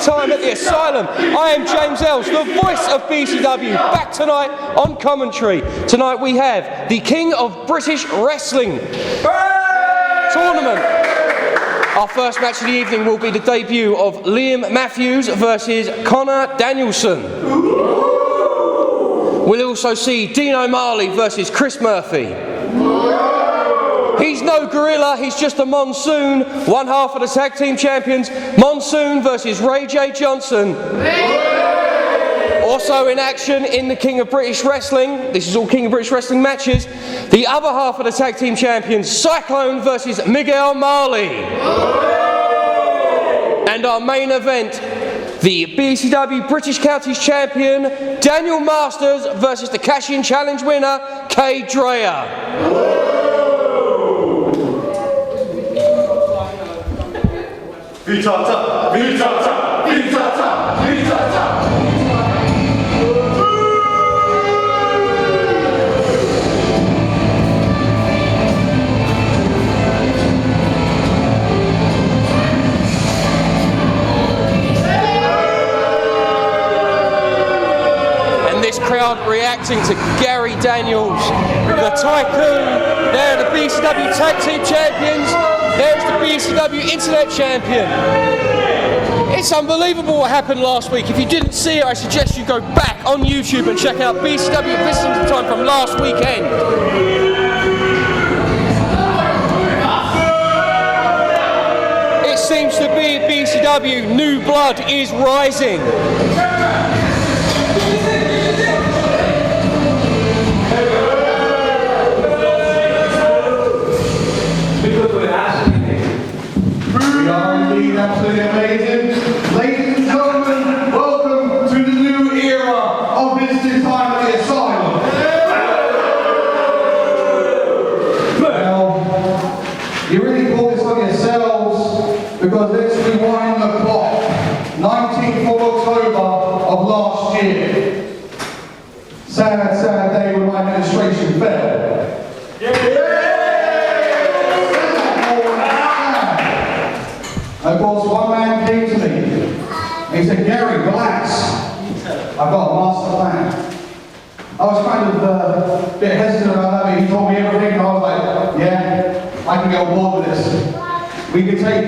time at the Asylum. I am James Els, the voice of BCW, back tonight on commentary. Tonight we have the King of British Wrestling tournament. Our first match of the evening will be the debut of Liam Matthews versus Connor Danielson. We'll also see Deano Marley versus Chris Murphy. He's no gorilla, he's just a Monsoon, one half of the tag team champions. Monsoon versus Ray J. Johnson. Also in action in the King of British Wrestling, this is all King of British Wrestling matches, the other half of the tag team champions, Cyclone versus Miguel Marley. And our main event, the BCW British Counties champion, Daniel Masters versus the Cash-In Challenge winner, Cade Dreyer. Vitata, Vitata, Vitata, Vitata. And this crowd reacting to Gary Daniels, the Tycoon, they're the BCW Tag Team Champions. There's the BCW Internet Champion. It's unbelievable what happened last week. If you didn't see it, I suggest you go back on YouTube and check out BCW Visiting Time from last weekend. It seems to be at BCW, new blood is rising. Absolutely amazing. Ladies and gentlemen, welcome to the new era of Visiting Time at the Asylum. Well, you really brought this on yourselves because let's rewind the clock. 19th of October of last year. Sad, sad day when my administration fell. Of course, one man came to me. He said, "Gary, relax. I've got a master plan." I was kind of a bit hesitant about that, but he told me everything, and I was like, "Yeah, I can get on board with this. We can take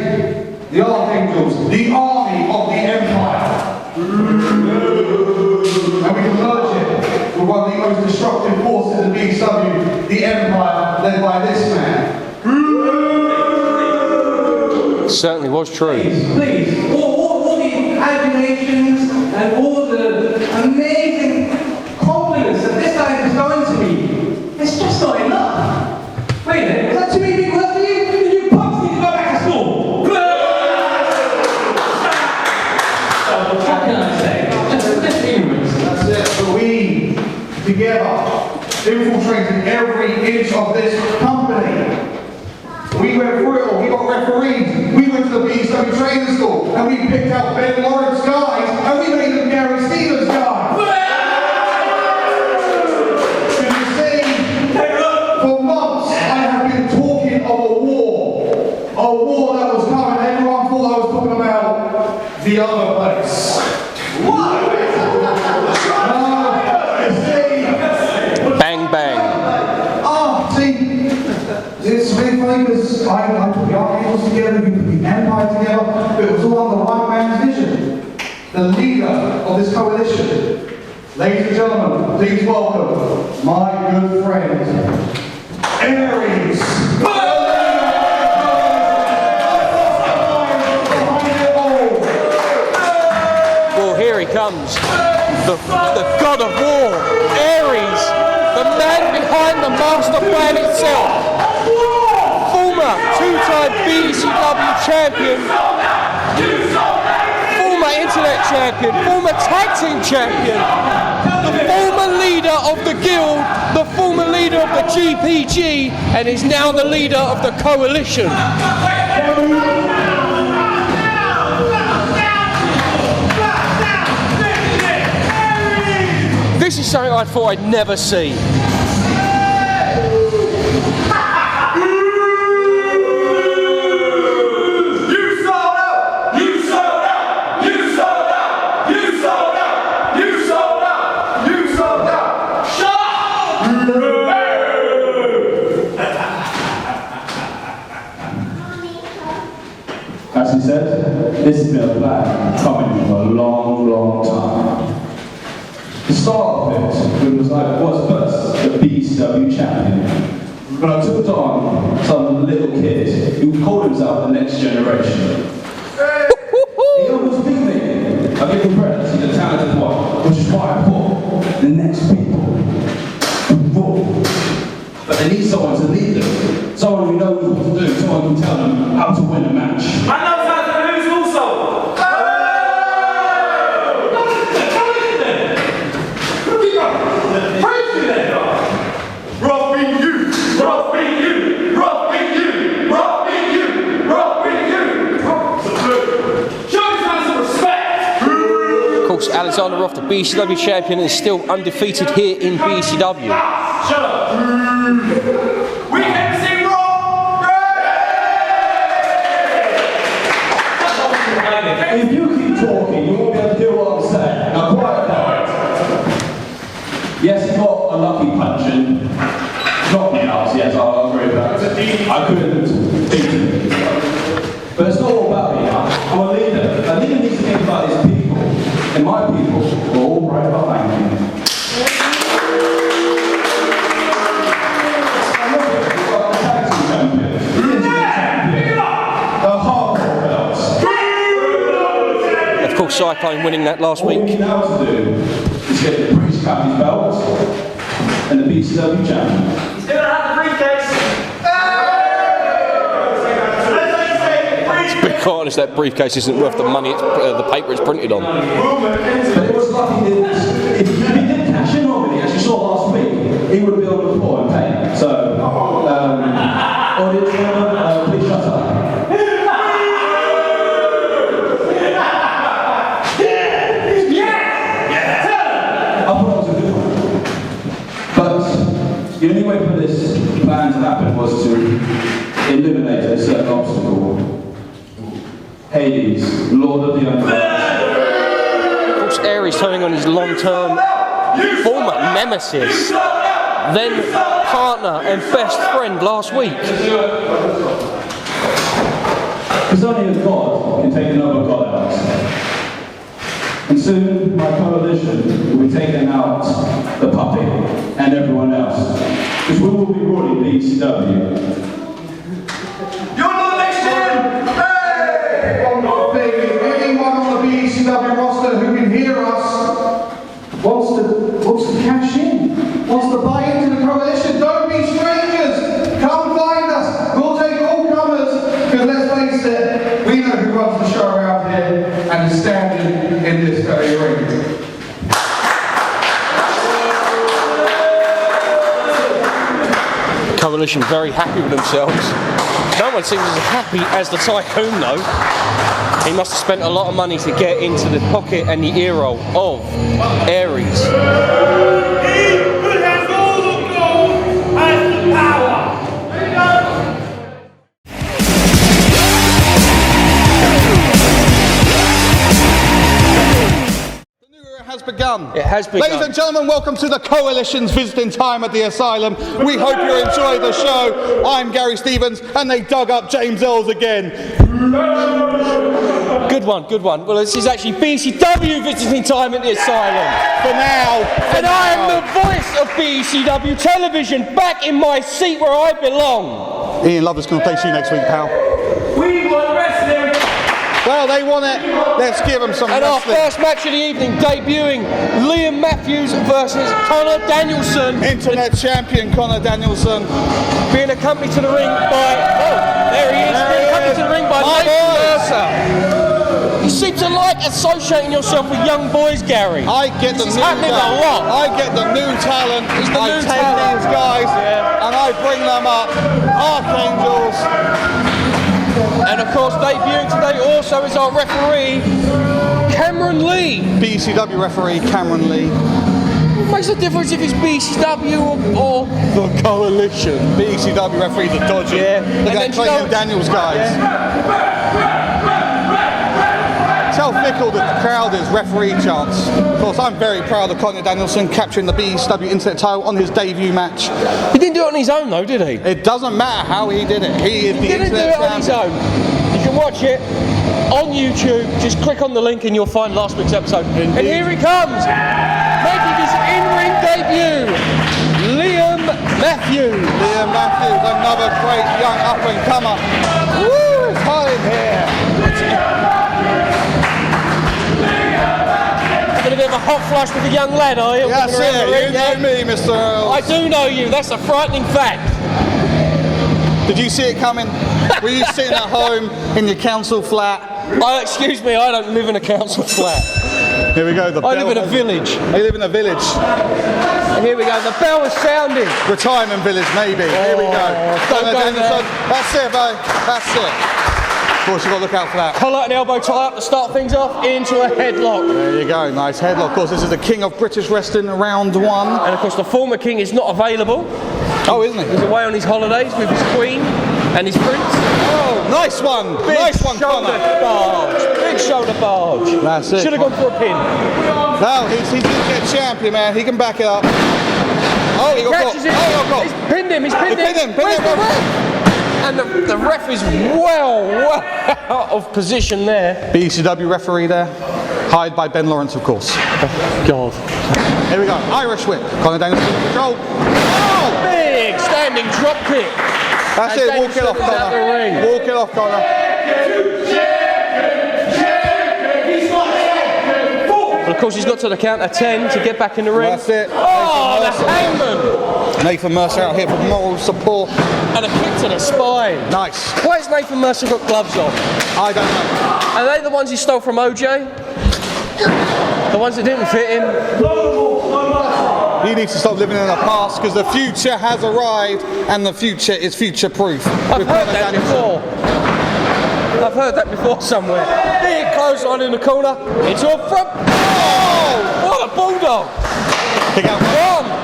the Archangels, the army of the Empire, and we can merge it with one of the most destructive forces in BCW, the Empire, led by this man." Certainly was true. Please, all the adulations and all the amazing compliments that this guy is going to me, it's just not enough. Wait a minute, is that too many big words for you? You punks need to go back to school. What can I say? Just ignorance. That's it. But we, together, infiltrated every inch of this company. We went through it all, we got referees, we went to the BCW training school, and we picked out Ben Lawrence guys, and we made them Gary Stevens guys. You see, for months I have been talking of a war that was coming. Everyone thought I was talking about the other place. What? Bang, bang. It's really funny because I put the Archangels together, we put the Empire together, but it was all under one man's vision. The leader of this coalition. Ladies and gentlemen, please welcome my good friend, Aries. Well, here he comes. The god of war, Aries, the man behind the master plan itself. Former two-time BCW champion, former internet champion, former tag team champion, the former leader of the guild, the former leader of the GPG, and is now the leader of the coalition. This is something I thought I'd never see. You sold out! You sold out! You sold long, long time. The start of it was I was first the BCW champion. But I took on some little kid who called himself the next generation. He almost beat me. I give him credit, he's a talented one, which is why I put the next people to rule. But they need someone to lead them. Someone who knows what to do, someone who can tell them how to win a match. I know how to lose also! Alexander Roth, the BCW champion, is still undefeated here in BCW. Shut up! We can see Roth! If you keep talking, you won't be able to hear what I'm saying. Now quiet down. Yes, he got a lucky punch and knocked me out, yes, I'll agree with that. I couldn't beat him. But it's not all about me now. I'm a leader. A leader needs to think about his people. And my people are all right behind me. I love it. We've got the tag team champions. The internet champions. The hardcore belts. Of course, Cyclone winning that last week. All we need now to do is get the British captain's belt and the BCW champion. He's gonna have the briefcase! Quite honest, that briefcase isn't worth the money, the paper it's printed on. But it was lucky that if he did cash in on it, as you saw last week, he would be on the floor in pain. So, audience member, please shut up. I thought that was a good one. But the only way for this plan to happen was to eliminate a certain obstacle. Hades, Lord of the Underworld. Of course, Aries turning on his long-term former nemesis, then partner and best friend last week. Because only a god can take another god out. And soon my coalition will be taking out the puppy and everyone else. Because we will be ruling BCW. BCW roster who can hear us wants to cash in, wants to buy into the coalition. Don't be strangers. Come find us. We'll take all comers. Because let's face it, we know who runs the show around here and is standing in this very ring. Coalition very happy with themselves. No one seems as happy as the Tycoon though. He must have spent a lot of money to get into the pocket and the ear roll of Aries. He who has all the gold has the power! Has begun. It has begun. Ladies and gentlemen, welcome to the Coalition's visiting time at the Asylum. We hope you enjoy the show. I'm Gary Stevens, and they dug up James Earls again. Good one, good one. Well, this is actually BCW visiting time at the Asylum. For now. And I am the voice of BCW television, back in my seat where I belong. Ian Lover's going to place you next week, pal. We want wrestling! Well, they want it. Let's give them some And wrestling. our first match of the evening, debuting Liam Matthews versus Connor Danielson. Internet champion Connor Danielson. Being accompanied to the ring by, there he is, being accompanied to the ring by Mercer. You seem to like associating yourself with young boys, Gary. I get this the is new happening a lot. I get the new talent. He's the I new take talent. these guys and I bring them up. Archangels. And of course, debuting today also is our referee, Cameron Lee. BCW referee Cameron Lee. What makes a difference if it's BCW or The Coalition. BCW referees are dodgy. Yeah. Look at Clayton Daniels guys. Tell Fickle the crowd is referee chants. Of course, I'm very proud of Connor Danielson capturing the BCW Internet title on his debut match. He didn't do it on his own though, did he? It doesn't matter how he did it. He is the He didn't do Internet it on his champion. own. You can watch it. on YouTube. Just click on the link and you'll find last week's episode. And here he comes, making his in-ring debut, Liam Matthews. Liam Matthews, another great young up-and-comer. Woo, it's hot in here. Having a bit of a hot flush with a young lad, are you? That's it, you know me, Mr. Earls. I do know you, that's a frightening fact. Did you see it coming? Were you sitting at home in your council flat? Excuse me, I don't live in a council flat. Here we go. I live in a village. You live in a village. And here we go, the bell is sounding. Retirement village, maybe. Here we go. Don't go Danielson. there. That's it, boy. That's it. Of course, you've got to look out for that. Collar and elbow tie up to start things off into a headlock. There you go. Nice headlock. Of course, this is the king of British wrestling, round one. And of course, the former king is not available. Oh, isn't he? He's away on his holidays with his queen and his prince. Oh, nice one. Nice one, shoulder Connor. barge. Big shoulder barge. That's it. Should have gone for a pin. No, he did get champion, man. He can back it up. Oh, he got Catches him. Oh, He's pinned him. He's pinned him. Where's the ref? And the ref is well out of position there. BCW referee there. Hired by Ben Lawrence, of course. God. Here we go. Irish whip. Conor Danielson in control. Oh! Big standing drop kick. That's And it. Walk it Danielson off, is out the ring. Connor. Walk it off, Connor. But of course, he's got to the count of 10 to get back in the ring. That's it. Oh, the hangman. Nathan Mercer out here for moral support. And a kick to the spine. Nice. Why has Nathan Mercer got gloves on? I don't know. Are they the ones he stole from OJ? The ones that didn't fit him? He needs to stop living in the past because the future has arrived and the future is future proof. I've heard that before. I've heard that before somewhere. Big clothesline in the corner. It's all front. Oh! What a bulldog! Kick out.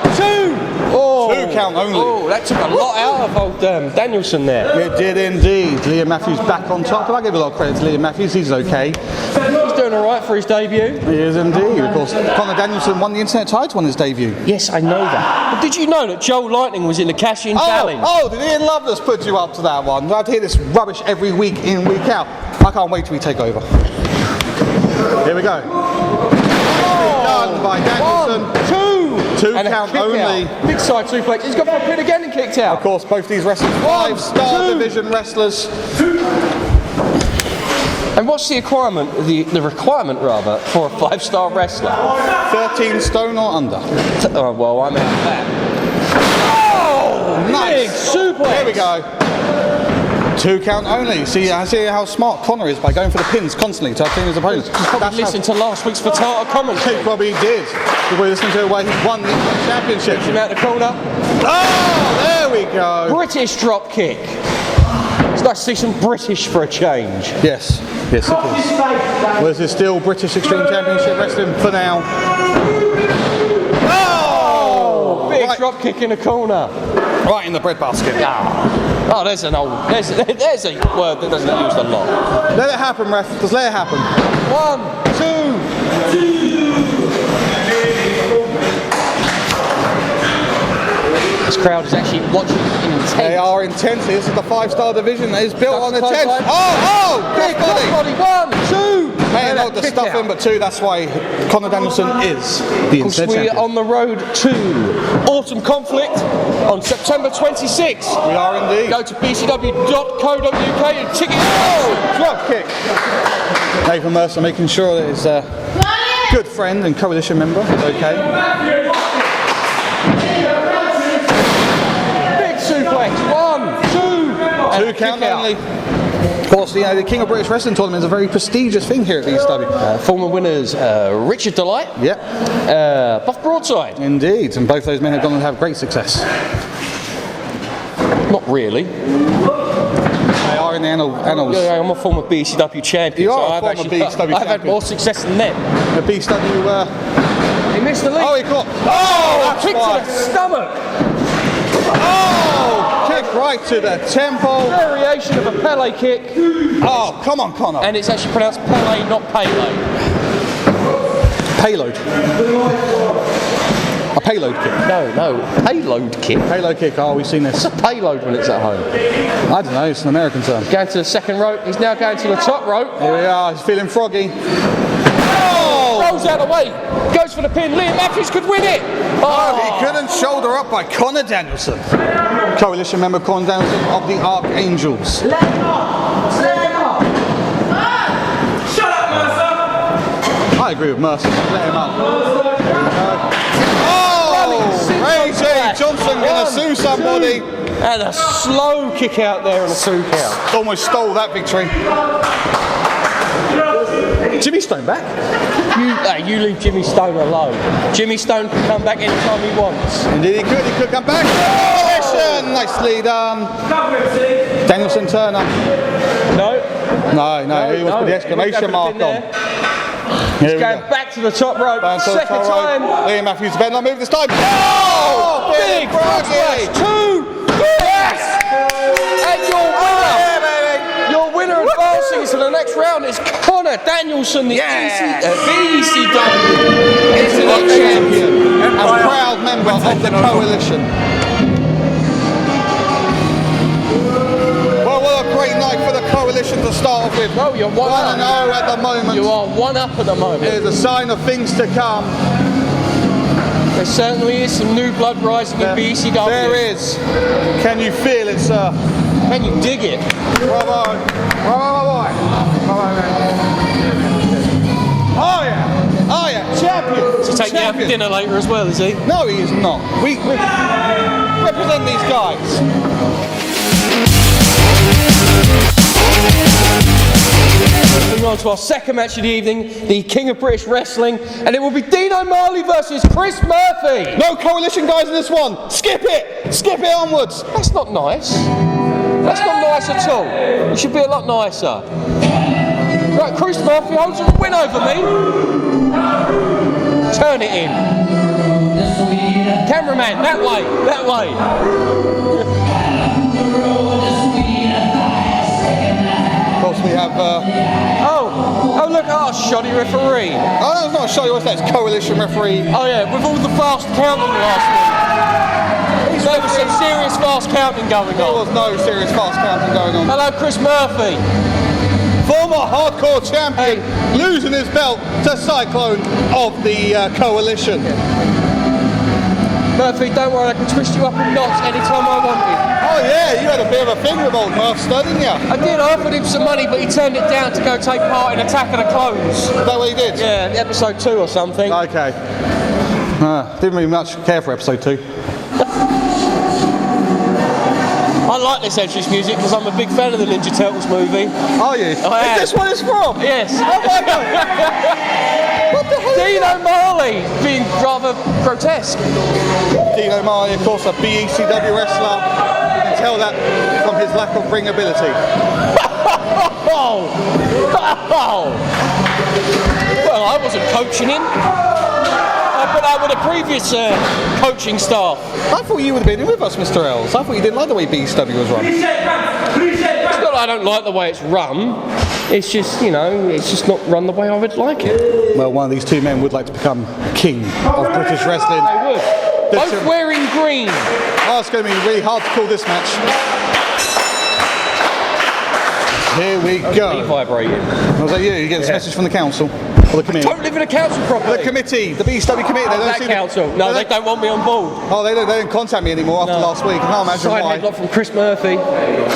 1, 2. Oh. 2 count only. Oh, that took a lot out of old Danielson there. It did indeed. Liam Matthews back on top, and I give a lot of credit to Liam Matthews. He's okay. He's doing all right for his debut. He is indeed. Of course, Conor Danielson won the internet title on his debut. Yes, I know that. But did you know that Joe Lightning was in the cash-in challenge? Oh, did Ian Lovelace put you up to that one? I hear this rubbish every week in, week out. I can't wait till we take over. Here we go. Done by Danielson. 1, 2. 2 And count a kick only. Out. Big side suplex. He's gone for a pin again and kicked out. Of course, both these wrestlers 5-star division wrestlers. And what's the requirement? The requirement rather for a 5-star wrestler? 13 stone or under. Oh well, I'm out of that. Oh, Nice. big suplex. Here we go. 2 count only. I see how smart Connor is by going for the pins constantly to outthink his opponents. Probably listened to last week's Fatata commentary. He probably did. We're listening to the way he won the championship. Him out the corner. Oh, there we go. British drop kick. It's nice to see some British for a change. Yes, yes it is. Well, this is still British Extreme Championship Wrestling for now. Oh! Big Right. drop kick in the corner. Right in the breadbasket. Oh, there's a word that doesn't get used a lot. Let it happen, ref. Just let it happen. 1, 2. This crowd is actually watching intense. They are intensely. This is the 5-star division that is built on intense. Clothesline. Oh! Big body! 1, 2. Hey, And not a the kick stuff out. in, but 2. That's why Conor Danielson is the Of course, internet we champion. are on the road to Autumn Conflict on September 26th. We are indeed. Go to bcw.co.uk and ticket. Drop kick. Nathan Mercer making sure that his good friend and coalition member is okay. Big suplex. 1, 2. 2 count only. Of course, the King of British Wrestling Tournament is a very prestigious thing here at BCW. Former winners Richard Delight, Yep, Buff Broadside. indeed. And both those men have gone on to have great success. Not really. They are in the annals. Yeah, I'm a former BCW champion. You are so a I've former actually, BCW I've had champion. more success than them. The BCW. He missed the lead. Oh, he caught. Oh, that's kick why. to the stomach. Oh, kick right to the temple. Variation of a Pele kick, Oh, come on, Connor. and it's actually pronounced Pele, not Pele. Payload. A payload kick. No, payload kick. Payload kick, oh, we've seen this. What's a payload when it's at home? I don't know, it's an American term. Going to the second rope. He's now going to the top rope. Here we are, he's feeling froggy. Rolls out of the way. Goes for the pin. Liam Matthews could win it. Oh, he couldn't shoulder up by Connor Danielson. Coalition member Connor Danielson of the Archangels. Let him off! Let him off! Shut up, Mercer! I agree with Mercer. Let him up. Oh! Ray J. Johnson gonna sue somebody. And a slow kick out there and a 2 count. Almost stole that victory. Jimmy Stone back. You leave Jimmy Stone alone. Jimmy Stone can come back anytime he wants. Indeed he could come back. Coalition! Nicely done. Danielson Turner. No. No, he was with the exclamation mark on. He's going back to the top rope. Second time. Liam Matthews, Ben, move this time. Oh! Big frog splash. 2. Yes! And your winner advancing to the next round is Connor Danielson, the BCW Internet Champion and proud member of the Coalition. Well, what a great night for the Coalition to start off with. Oh, you're 1-0 at the moment. You are 1-up at the moment. It is a sign of things to come. There certainly is some new blood rising in BCW. There is. Can you feel it, sir? Can you dig it? Bravo. Oh yeah, champion. Does he take you out for dinner later as well, is he? No, he is not. We represent these guys. Moving on to our second match of the evening, the King of British Wrestling, and it will be Deano Marley versus Chris Murphy. No Coalition guys in this one. Skip it onwards. That's not nice. That's not nice at all. You should be a lot nicer. Right, Chris Murphy holds a win over me. Turn it in. Cameraman, that way. Of course we have... Oh look, shoddy referee. Oh, no, it's not a show. What's that? It's Coalition referee. Oh yeah, with all the fast counting last week. There was some serious fast counting going There on. was no serious fast counting going on. Hello, Chris Murphy. Former hardcore champion, losing his belt to Cyclone of the Coalition. Murphy, don't worry, I can twist you up in knots anytime I wanted. Oh yeah, you had a bit of a thing with old Mercer, didn't you? I did, I offered him some money, but he turned it down to go take part in Attack of the Clones. Is that what he did? Yeah, episode 2 or something. Okay. Didn't really much care for episode 2. I like this entrance music because I'm a big fan of the Ninja Turtles movie. Are you? I am. Is this what it's from? Yes. Oh my God. What the hell? Deano Marley being rather grotesque. Deano Marley, of course, a BECW wrestler. You can tell that from his lack of ring ability. Oh. Well, I wasn't coaching him. I put out with the previous coaching staff. I thought you would have been in with us, Mr. Els. I thought you didn't like the way BECW was run. It's not that I don't like the way it's run. It's just, it's just not run the way I would like it. Well, one of these two men would like to become king of British wrestling. They would. Both wearing green. Oh, it's going to be really hard to call this match. Here we go. Vibrating. Was that you? You get this message from the council? Or the committee? Don't live in a council properly. The committee, the BECW committee. They don't That see council. No, they don't want me on board. Oh, they don't contact me anymore after last week. I can't imagine Side why. headlock from Chris Murphy,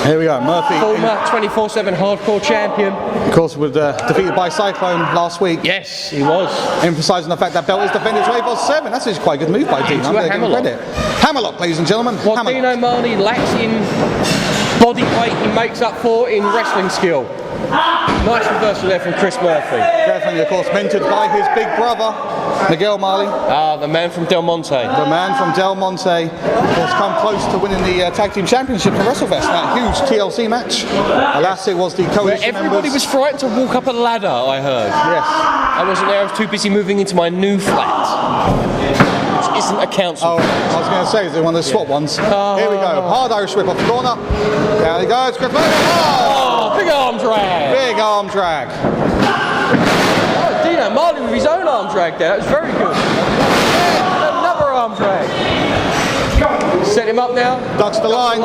Here we go, Murphy. former 24/7 hardcore champion. Of course, was defeated by Cyclone last week. Yes, he was. Emphasising the fact that belt is defended to 8/7. That's actually quite a good move by Dean. I'm going to give him credit. Hammerlock, ladies and gentlemen. What Hammerlock. Deano Marley lacks in body weight, he makes up for in wrestling skill. Nice reversal there from Chris Murphy. Definitely, of course, mentored by his big brother, Miguel Marley. The man from Del Monte. The man from Del Monte has come close to winning the Tag Team Championship for WrestleFest, that huge TLC match. Alas, it was the coalition Everybody was frightened to walk up a ladder, I heard. Yes. I wasn't there, I was too busy moving into my new flat. Which isn't a council. Oh, I was going to say, is it one of the swap ones? Here we go. Hard Irish whip off the corner. There he goes. Chris Murphy. Oh, big arm drag. Big arm drag. Deano Marley with his own arm drag there. That was very good. Another arm drag. Set him up now. Ducks the line.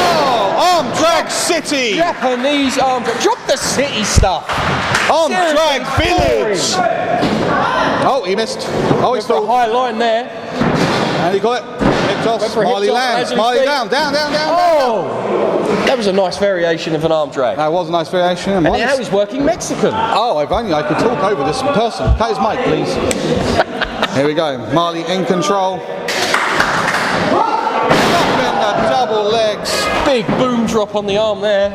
Oh, arm drag city. Japanese arm drag. Drop the city stuff. Arm Seriously, drag boring. village. Oh, he missed. Oh, he's Got a still. high line there. And he got it. Hip toss. Went for a hip Marley toss, lands. as we Marley speak. down. Oh! That was a nice variation of an arm drag. That was a nice variation. And now he's working Mexican. Oh, if only I could talk over this person. Cut his mic, please. Here we go. Marley in control. Up in the double legs. Big boom drop on the arm there.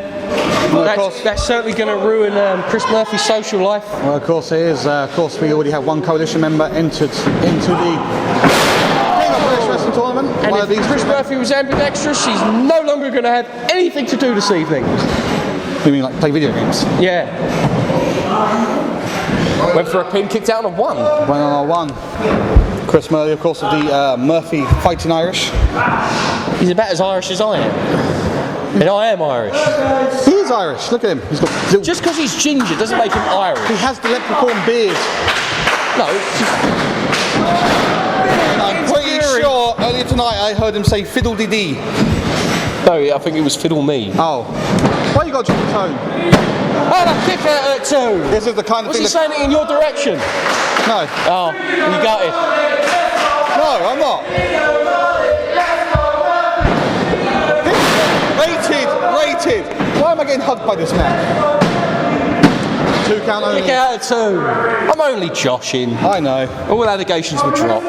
Well, of course. That's certainly going to ruin Chris Murphy's social life. Well, of course it is. Of course, we already have one coalition member entered into the King of British Wrestling Tournament. And One if of these Chris two men. Murphy was ambidextrous, he's no longer going to have anything to do this evening. You mean like play video games? Yeah. Went for a pin, kicked out on a 1. 1-on-1. Chris Murphy, of course, of the Murphy Fighting Irish. He's about as Irish as I am. And I am Irish. He is Irish. Look at him. He's got little, Just because he's ginger doesn't make him Irish. he has the leprechaun beard. No. I'm pretty sure earlier tonight I heard him say fiddle-dee-dee. No, I think it was fiddle me. Oh. Why you got to drop the tone? Oh, the kick out at 2. This is the kind of Was thing he saying it in your direction? No. Oh, you got it. No, I'm not. Rated. Why am I getting hugged by this man? 2 count only. Kick out at 2. I'm only joshing. I know. All allegations were dropped.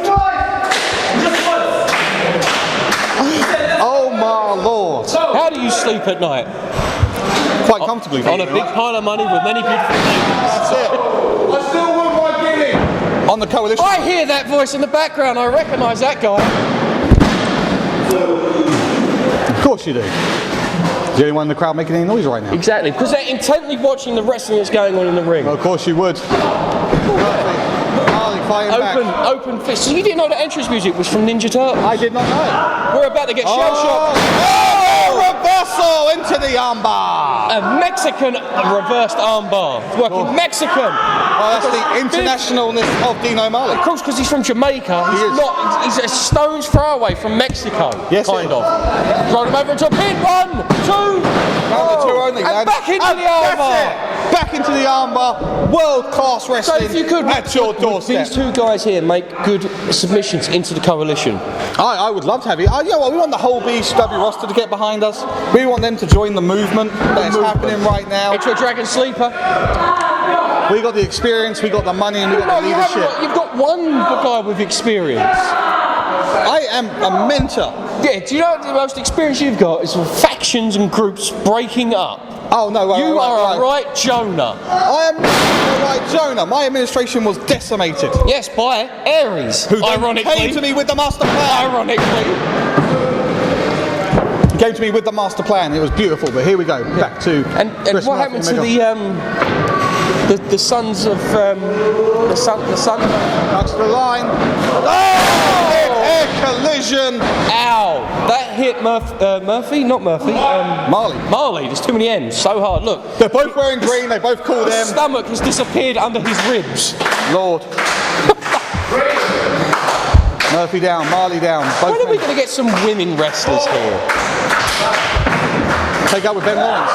Oh my lord. How do you sleep at night? Quite comfortably. On a big pile of money with many beautiful ladies. That's it. I still want my guinea. On the coalition. I hear that voice in the background. I recognise that guy. Of course you do. The only one in the crowd making any noise right now. Exactly, because they're intently watching the wrestling that's going on in the ring. Well, of course you would. Marley fighting back. Open fist. So you didn't know the entrance music was from Ninja Turtles? I did not know. We're about to get shell shocked. Reversal into the armbar. A Mexican reversed armbar. It's working Mexican. Well, that's the internationalness of Deano Marley. Of course, because he's from Jamaica. He is. He's a stone's throw away from Mexico. Yes, kind he of. Throw him over into a pin. 1, 2. Down to 2 only. And back into the armbar. That's it. Back into the armbar. World-class So wrestling if you could, at your would doorstep. these 2 guys here make good submissions into the coalition? I would love to have you. You know what, we want the whole BCW roster to get behind us. We want them to join the movement that is happening right now. Into a Dragon Sleeper. We got the experience, we got the money, and we got No, the you haven't leadership. got, you've got one guy with experience. I am a mentor. Yeah, do you know what the most experience you've got is factions and groups breaking up? Oh no, You are a right Jonah. I am not right Jonah. My administration was decimated. Yes, by Aries. Who then Ironically. came to me with the master plan. Ironically. He came to me with the master plan. It was beautiful, but here we go. Back to And Chris what Murphy happened to Miguel. the sons of the son? Touch the line. Oh! Air collision. Ow! That hit Murphy, not Murphy. Marley. There's too many M's. So hard. Look, They're both wearing green. They both call his them. stomach has disappeared under his ribs. Lord. Murphy down. Marley down. Both When are we men. going to get some women wrestlers here? Take out with Ben Lawrence.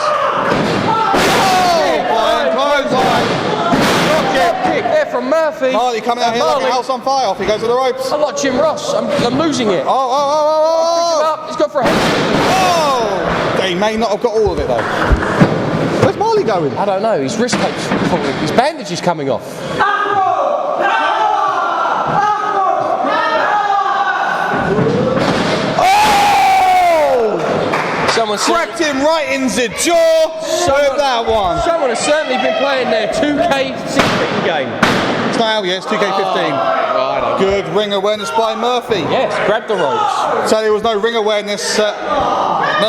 Clothesline. Kick there from Murphy. Marley coming out here like a house on fire. Off he goes to the ropes. I'm like Jim Ross. I'm losing it. Oh. Up. He's gone for a head. Oh! They may not have got all of it though. Where's Marley going? I don't know. His wrist tape's falling. His bandage is coming off. Someone Cracked him right in the jaw with that one. Someone has certainly been playing their 2K16 game. It's not out yet, it's 2K15. Good ring awareness by Murphy. Yes, grab the ropes. So there was no ring awareness. There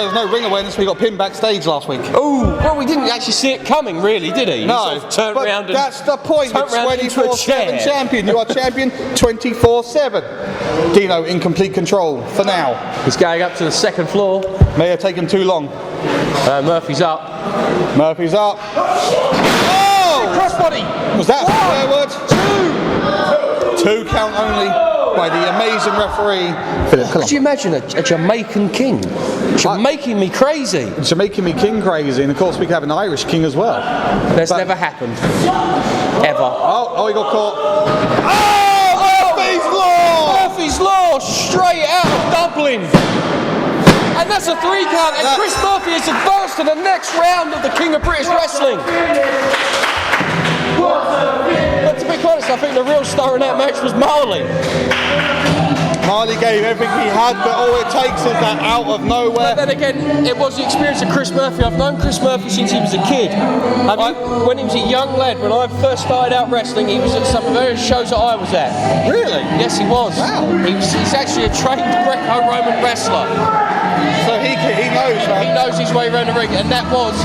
was no ring awareness. We got pinned backstage last week. Ooh, well, we didn't actually see it coming, really, did he? No, He sort of turned but round and that's the point. turned You're round into a 24/7 chair. champion. You are champion 24/7. Dino in complete control for now. He's going up to the second floor. May have taken too long. Murphy's up. Murphy's up. Oh! Crossbody. Was that a swear word? 2 count only by the amazing referee, Philip. Could you imagine a Jamaican king? Making me crazy. Jamaican me king crazy, and of course we could have an Irish king as well. That's never happened. Ever. Oh, he got caught. Murphy's Law, straight out of Dublin. And that's a 3 count, and Chris Murphy has advanced to the next round of the King of British Wrestling. But to be honest, I think the real star in that match was Marley. Marley gave everything he had, but all it takes is that out of nowhere. But then again, it was the experience of Chris Murphy. I've known Chris Murphy since he was a kid. When he was a young lad, when I first started out wrestling, he was at some of the various shows that I was at. Really? Yes, he was. Wow. He's actually a trained Greco-Roman wrestler. So he knows, man. He knows his way around the ring, and that was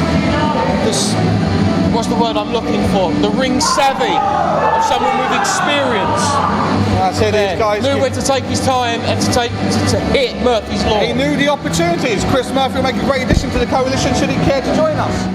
what's the word I'm looking for? The ring savvy of someone with experience. That's it, these guys. Knew when to take his time and to hit Murphy's Law. He knew the opportunities. Chris Murphy will make a great addition to the coalition should he care to join us.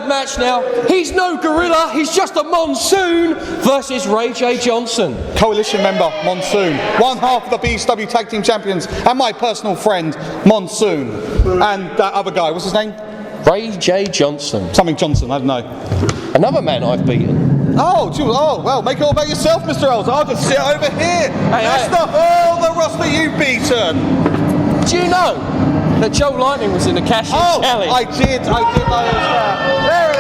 Match now. He's no gorilla, he's just a Monsoon versus Ray J. Johnson. Coalition member Monsoon, one half of the BCW Tag Team Champions, and my personal friend Monsoon, and that other guy, what's his name? Ray J. Johnson. Something Johnson, I don't know. Another man I've beaten. Oh, well, make it all about yourself, Mr. Ells. I'll just sit over here. List off all the roster you've beaten. Do you know that Joe Lightning was in the Cash Challenge? I did know it was there. There it is.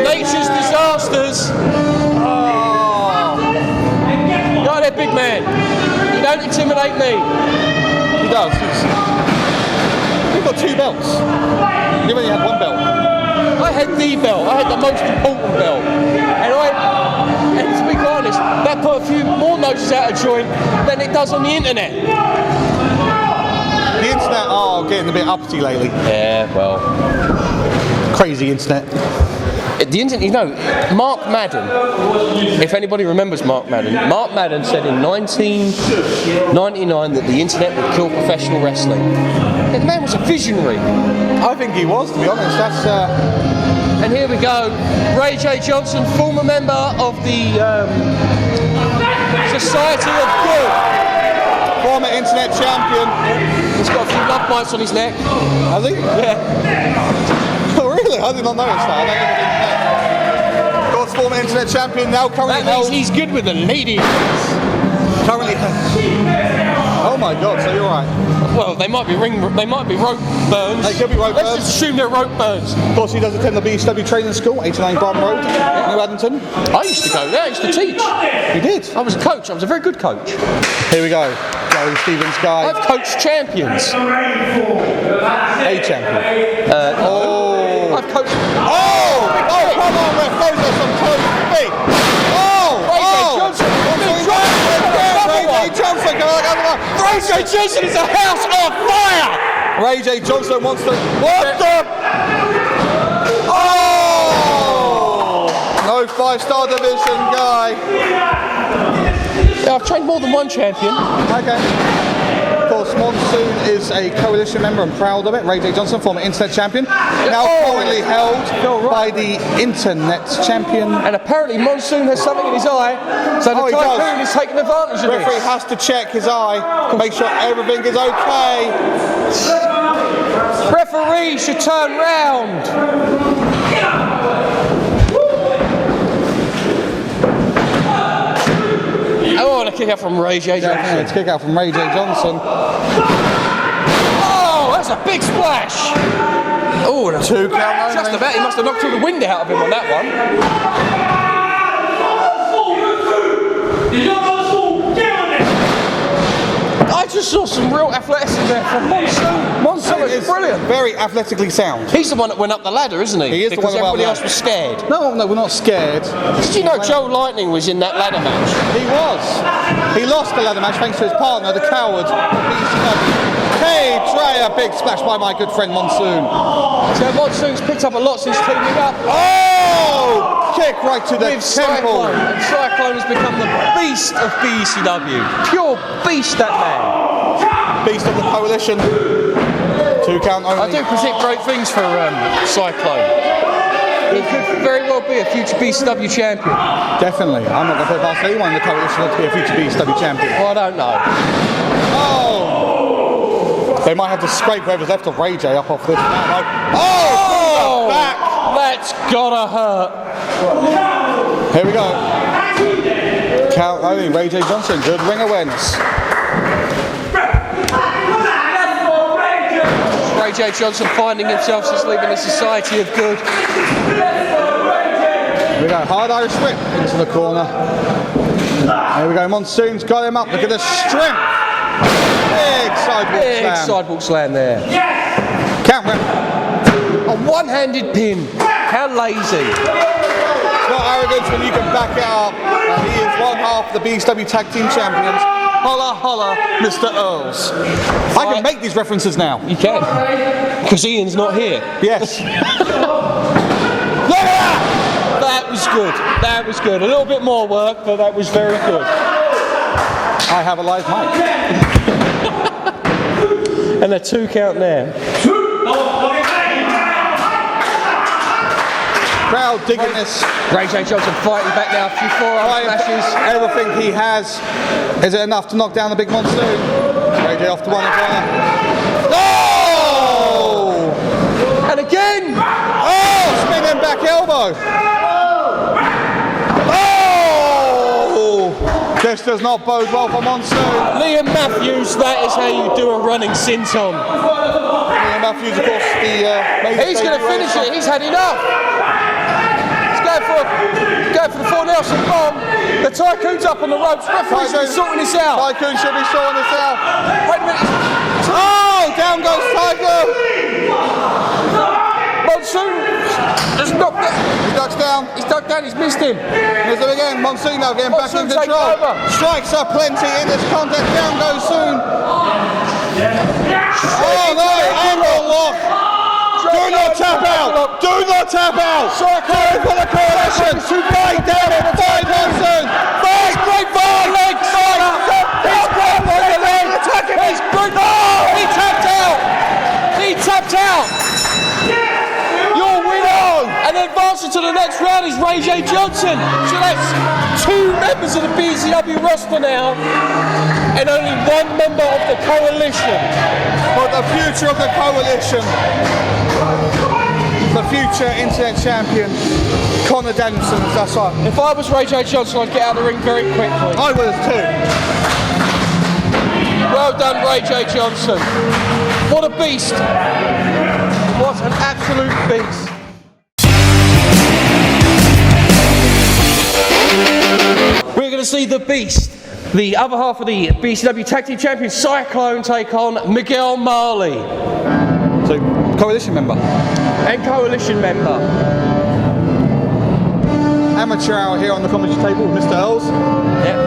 Nature's disasters. You're that big man. You don't intimidate me. He does. He's got 2 belts. You only had 1 belt. I had the belt. I had the most important belt. And to be honest, that put a few more noses out of joint than it does on the internet. The internet getting a bit uppity lately. Yeah, well. Crazy internet. The internet, you know, Mark Madden, if anybody remembers Mark Madden said in 1999 that the internet would kill professional wrestling. The man was a visionary. I think he was, to be honest. That's. And here we go, Ray J. Johnson, former member of the Society of Good. Former internet champion. He's got a few love bites on his neck. Has he? Yeah. Oh, really? I did not notice that. I don't think of course, former internet champion, now currently That means held. he's good with the ladies. Currently. Oh my God! So you're right. Well, they might be rope burns. They could be rope Let's burns. just assume they're rope burns. Of course, he does attend the BCW training school, 89 Barton Road, New Addington. I used to go there. I used to teach. You did. I was a coach. I was a very good coach. Here we go. Gary Stevens guy. I've coached champions. A champion. I've coached. Oh, come on, ref. Those are some close feet. Ray J. Johnson. Ray J. Johnson is a house on fire. Ray J. Johnson wants to. What the? Oh! No 5-star division guy. Yeah, I've trained more than one champion. Okay. Of course, Monsoon is a coalition member and proud of it. Ray J. Johnson, former internet champion, now currently held by the internet champion. And apparently Monsoon has something in his eye, so the Tycoon is taking advantage of Referee this. has to check his eye, make sure everything is okay. Referee should turn round. Oh, and a kick out from Ray J. Johnson. Yeah, it's a kick out from Ray J. Johnson. Oh, that's a big splash. Oh, and a 2 count. just about. He must have knocked all the wind out of him on that one. just saw some real athleticism there from Monsoon. Monsoon is brilliant. Very athletically sound. He's the one that went up the ladder, isn't he? He is the because one that went everybody up else was scared. No, we're not scared. Did you know Joe Lightning was in that ladder match? He was. He lost the ladder match thanks to his partner, the coward, Cade Dreyer. Big splash by my good friend Monsoon. So Monsoon's picked up a lot since teaming up. Oh! Kick right to the With temple. Cyclone. And Cyclone has become the beast of BCW. Pure beast, that man. Beast of the coalition. 2 count only. I do predict great things for Cyclone. He could very well be a future BCW champion. Definitely. I'm not going to put past anyone in the coalition to be a future BCW champion. Well, I don't know. Oh! They might have to scrape whoever's left of Ray J up off this. Oh! Back! That's gotta hurt. Here we go. Count only. Ray J Johnson. Good ring awareness. Ray J Johnson finding himself since leaving the Society of Good. Here we go. Hard Irish whip into the corner. Here we go. Monsoon's got him up. Look at the strength. Big sidewalk Big slam. sidewalk slam there. Count rep. A one-handed pin. How lazy. It's not arrogance when you can back it up. And he is one half the BCW Tag Team Champions. Holla, holla, Mr. Earls. I can make these references now. You can. Because Ian's not here. Yes. That was good. That was good. A little bit more work, but that was very good. I have a live mic. And a 2 count there. Crowd digging this. Ray J Johnson fighting back now. A few forearm smashes. Everything he has. Is it enough to knock down the big Monsoon? Ray J off to one corner. Oh! And again! Oh! Spinning back elbow. Oh! This does not bode well for Monsoon. Liam Matthews, that is how you do a running senton. Liam Matthews, of course, He's going to finish it. He's had enough. Go for the 4 Nelson bomb. The Tycoon's up on the ropes. Referee's been sorting this out. Tycoon should be sorting this out. Wait a minute. Oh! Down goes Tycoon. Monsoon just knocked it. He ducks down. He's ducked down. He's missed him. Here's him again. Monsoon now getting back in Monsoon taking control. over. Strikes are plenty in this contest. Down goes Soon. Oh no! Angle lock. Do not tap out! Do not tap out! Cyclone for the coalition! Fight down it! Fight Monsoon! Fight! Great fire legs! He's great for the leg! He's great! Oh! He tapped out. He tapped out. Your winner! And advancing to the next round is Ray J Johnson. So that's 2 members of the BCW roster now, and only 1 member of the coalition. For the future of the coalition, the future internet champion, Connor Danielson. That's right. If I was Ray J Johnson, I'd get out of the ring very quickly. I would too. Well done, Ray J Johnson. What a beast. What an absolute beast. We're going to see the beast, the other half of the BCW Tag Team Champion Cyclone, take on Miguel Marley. So, coalition member. And coalition member. Amateur hour here on the commentary table with Mr. Earls. Yep.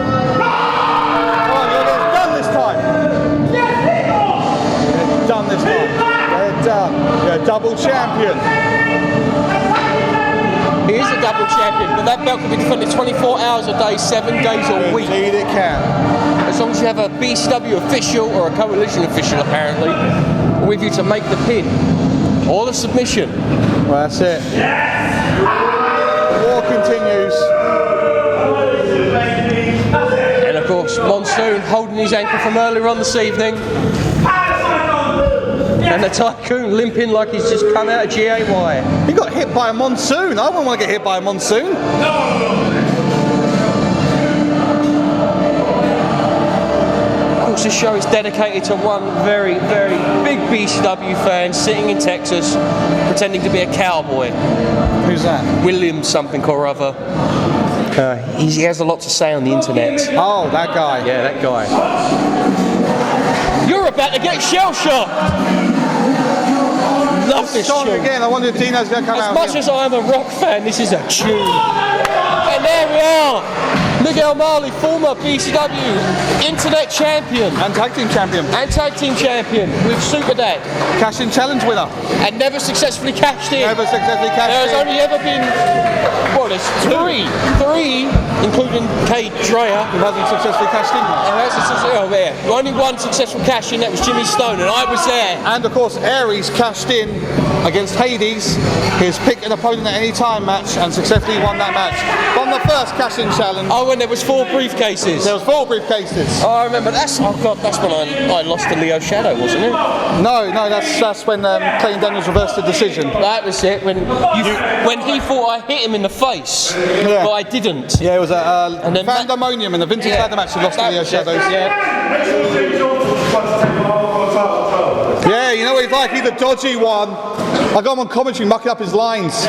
Oh, it's done this time. It's done this time. They're done. You're a double champion. He is a double champion, but that belt can be defended 24 hours a day, 7 days a week. Indeed it can. As long as you have a BCW official or a coalition official, apparently, with you to make the pin or the submission. Well, that's it. War continues. And of course, Monsoon holding his ankle from earlier on this evening. And the Tycoon limping like he's just come out of GAY. He got hit by a Monsoon. I wouldn't want to get hit by a Monsoon. Of course, this show is dedicated to one very, very big BCW fan sitting in Texas, pretending to be a cowboy. Who's that? William something or other. He has a lot to say on the internet. Oh, that guy. Yeah, that guy. about to get shell shocked. Love this Song tune. again. I wonder if Dino's going to come As out. much as I am a rock fan, this is a tune. And there we are. Miguel Marley, former BCW Internet Champion. And tag team champion. And Tag Team Champion with Super Dad. Cash-in challenge winner. And never successfully cashed in. Never successfully cashed There has in. only ever been, well, there's three, including Cade Dreyer. Who hasn't successfully cashed in. Only one successful cash in, that was Jimmy Stone, and I was there. And of course, Aries cashed in against Hades, his pick an opponent at any time match, and successfully won that match. From the first cash-in challenge, Oh, when there was 4 briefcases. there was 4 briefcases. Oh, I remember. That's when I lost to Leo Shadow, wasn't it? No, that's when Clayton Daniels reversed the decision. That was it. When he thought I hit him in the face, Yeah. but I didn't. Yeah, it was at And then Pandemonium in the Vintage Ladder match he lost to That Leo was it, Shadows. Yeah. Yeah, you know what he's like, he's a dodgy one. I got him on commentary mucking up his lines.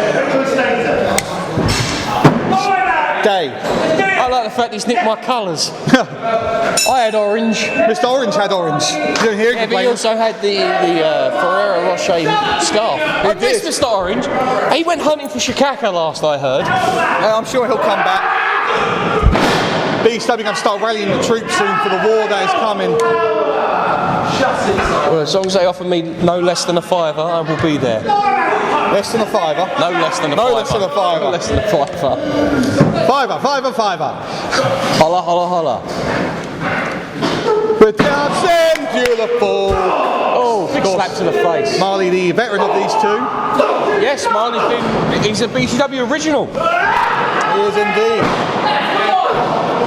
Day. I like the fact he's nicked my colours. I had orange. Mr. Orange had orange. You didn't hear Yeah, him but he complain. also had the Ferrero Rocher scarf. I did. missed Mr. Orange. He went hunting for Shikaka last I heard. I'm sure he'll come back. BCW going to start rallying the troops soon for the war that is coming. Well, as long as they offer me no less than a fiver, I will be there. Less than a fiver. No less than a No fiver. less than a fiver. No less than a fiver. Fiver. Holla, holla, holla. With Danielson, beautiful. Oh, big slap to the face. Marley, the veteran of these two. Yes, he's a BCW original. He is indeed.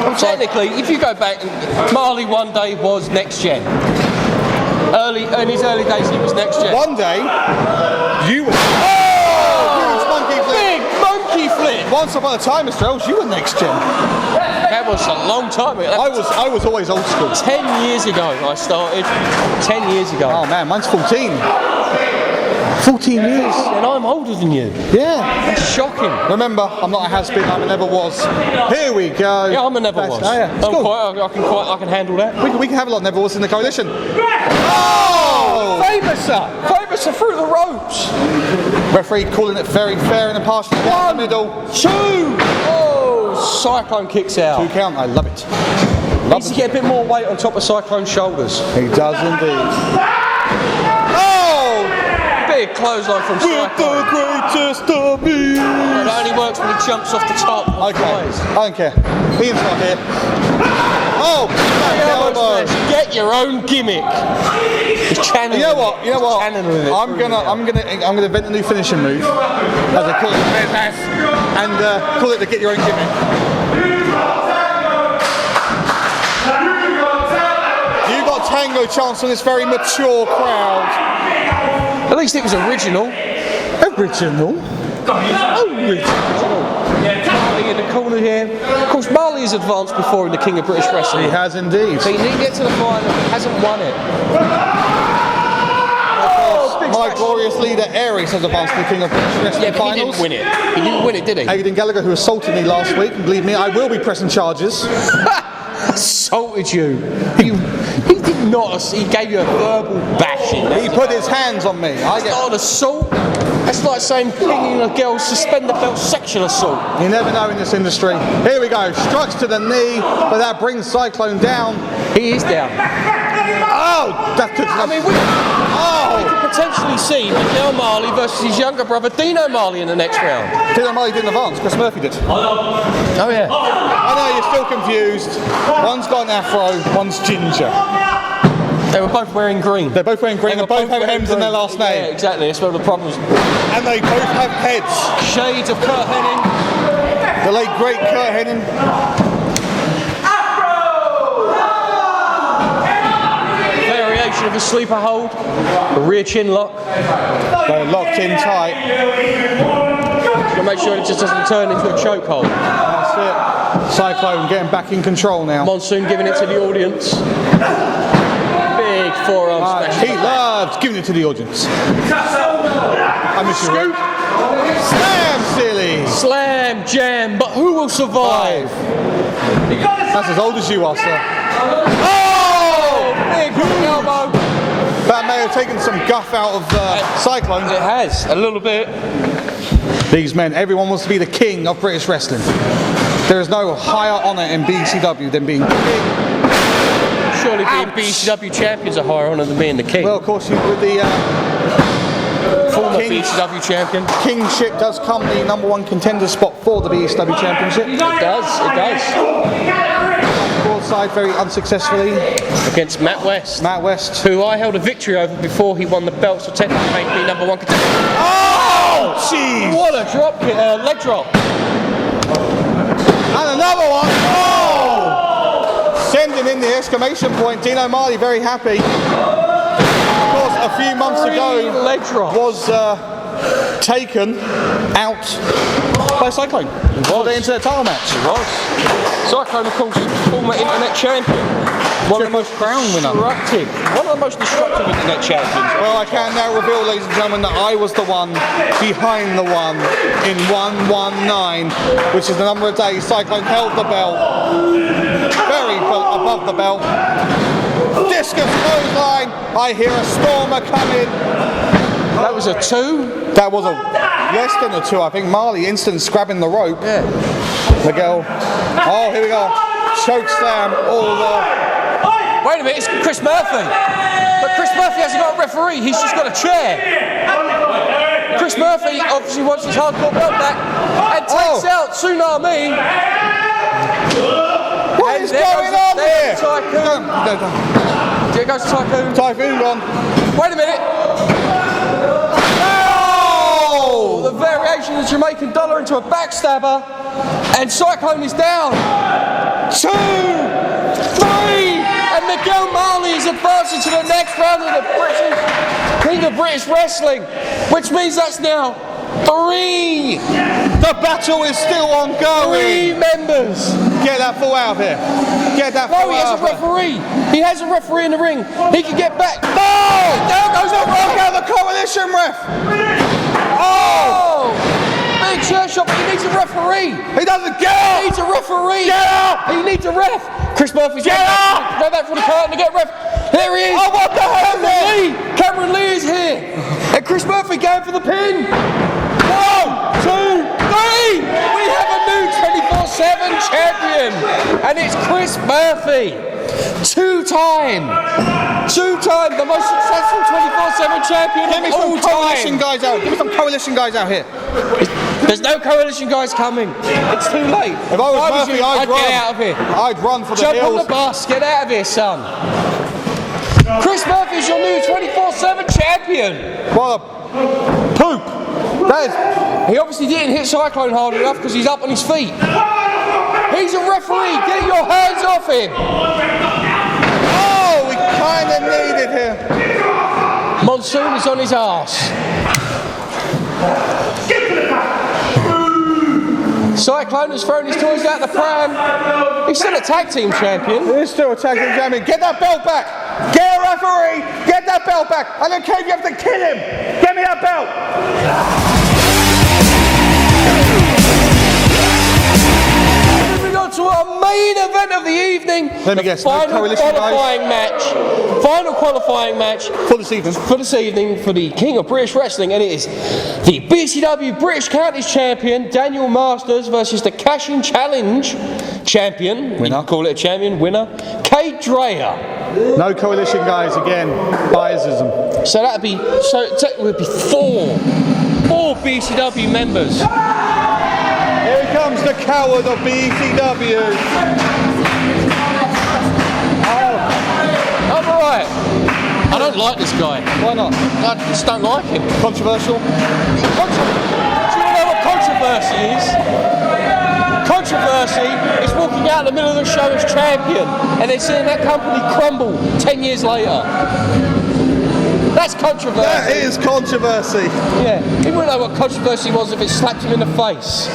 Well, technically, if you go back, Marley one day was next gen. In his early days, he was next gen. One day, you were. Huge monkey flip. Big monkey flip. Once upon a time, Mr. Ells, you were next gen. That was a long time ago. I was always old school. 10 years ago I started. 10 years ago. Oh man, mine's 14. 14 years. And I'm older than you. Yeah. That's shocking. Remember, I'm not a has-been, I'm a never was. Here we go. Yeah, I'm a never was. Oh, yeah. It's cool. I can handle that. We can have a lot of never was in the coalition. Oh! Famouser through the ropes. Referee calling it very fair and impartial. Down the middle. 2. Oh, Cyclone kicks out. 2 count. I love it. Needs to get a bit more weight on top of Cyclone's shoulders. He does indeed. Oh! Big clothesline from With Cyclone. the greatest of me. It only works when he jumps off the top. Okay. I don't care. Ian's not here. Oh! Back elbow. Get your own gimmick. He's channeling You know what? it. He's channeling it. I'm gonna invent a new finishing move, as I call it, and call it the get your own gimmick. You got tango chance on this very mature crowd. At least it was original. Original. Marley in the corner here. Of course, Marley has advanced before in the King of British Wrestling. He has indeed. But he didn't get to the final. He hasn't won it. My glorious leader Aries has advanced to the King of British Wrestling Yeah, but he finals. didn't win it. He didn't win it, did he? Aidan Gallagher, who assaulted me last week, and believe me, I will be pressing charges. Assaulted you. He did not. He gave you a verbal bashing. He put his hands on me. That's not an assault. That's like saying pinging a girl's suspender belt sexual assault. You never know in this industry. Here we go. Strikes to the knee, but that brings Cyclone down. He is down. Oh, that took. I mean, we could potentially see Miguel Marley versus his younger brother Deano Marley in the next round. Deano Marley didn't advance. Chris Murphy did. Oh yeah. I know you're still confused. One's got an afro, one's ginger. They were both wearing green. They're both wearing green. They both have M's in their last Yeah, name, exactly. That's one of the problems. and they both have heads. Shades of Kurt Hennig. The late great Kurt Hennig. Variation of a sleeper hold. A rear chin lock. They're locked in tight. To make sure it just doesn't turn into a chokehold. That's it. Cyclone getting back in control now. Monsoon giving it to the audience. Big forearm smash. He loves giving it to the audience. I miss you. Scoop. Slam, silly. Slam, jam, but who will survive? That's as old as you are, sir. Oh! Big hook elbow. have taken some guff out of Cyclone. It has, a little bit. These men, everyone wants to be the king of British wrestling. There is no higher honour in BCW than being king. Surely being BCW champions are higher honour than being the king. Well, of course, with the former BCW champion. kingship does come the #1 contender spot for the BCW championship. It does, it does. Broadside very unsuccessfully. Against Matt West. Matt West. Who I held a victory over before he won the belt, so technically made me #1 contender. Oh, jeez! What a drop, leg drop. And another one. Oh! Sending in the exclamation point. Deano Marley very happy. Of course, a few months ago leg drop was taken out by Cyclone. was. Into the title match. It was. Cyclone, of course, former internet champion. One of the most destructive internet champions. Well, I can now reveal, ladies and gentlemen, that I was the one behind the one in 119, which is the number of days Cyclone held the belt. Very above the belt. Discus clothesline. I hear a stormer coming. That was a 2. That was a less than a 2, I think. Marley instant grabbing the rope. Yeah. Miguel. Oh, here we go. Choke slam. All the. Wait a minute, it's Chris Murphy. But Chris Murphy hasn't got a referee, he's just got a chair. Chris Murphy obviously wants his hardcore belt back and takes out Tsunami. What is going on here? Tycoon. There goes Tycoon. Tycoon gone. Wait a minute. Oh! The variation of the Jamaican dollar into a backstabber. And Cyclone is down. 2, 3. And Miguel Marley is advancing to the next round of the King of British Wrestling. Which means that's now 3. The battle is still ongoing. 3 members. Get that fool out of here. Get that No, fool he out has of a here. referee. He has a referee in the ring. He can get back. Oh! There goes the Look out the coalition ref. Oh! Big chair shot, but he needs a referee. He doesn't get He out. needs a referee. Get out. He needs a ref. Chris Murphy's Get out. Go back for the curtain to get ref. There he is. Oh, what the hell, man? Cameron Lee is here. And Chris Murphy going for the pin. 1, 2, 3. We have a new 24/7 champion. And it's Chris Murphy. 2-time, the most successful 24/7 champion Give me of all some coalition time. guys out. Give me some coalition guys out here. There's no coalition guys coming. It's too late. If I was Murphy, you, I'd run. get out of here. I'd run for the Jump on hills. the bus. Get out of here, son. Chris Murphy's your new 24/7 champion. What a poop. That is, he obviously didn't hit Cyclone hard enough because he's up on his feet. He's a referee. Get your hands off him. Oh, we kind of needed him. Monsoon is on his arse. Cyclone has thrown his toys out the pram. He's still a tag team champion. He's still a tag team champion. Get that belt back. Get a referee. Get that belt back. I don't care if you have to kill him. Get me that belt. Moving on to our main event of the evening. Let me guess, no Final coalition guys? qualifying match. Final qualifying match For this evening. for this evening for the King of British Wrestling, and it is the BCW British Counties Champion Daniel Masters versus the Cash-In Challenge Champion. Winner. You can call it a champion winner. Cade Dreyer. No coalition guys again. Biasism. So that'd be would be 4 BCW members. Here comes the coward of BCW. I'm alright. I don't like this guy. Why not? I just don't like him. Controversial. Do you know what controversy is? Controversy is walking out in the middle of the show as champion and then seeing that company crumble 10 years later. That's controversy. That is controversy. Yeah, he wouldn't know what controversy was if it slapped him in the face.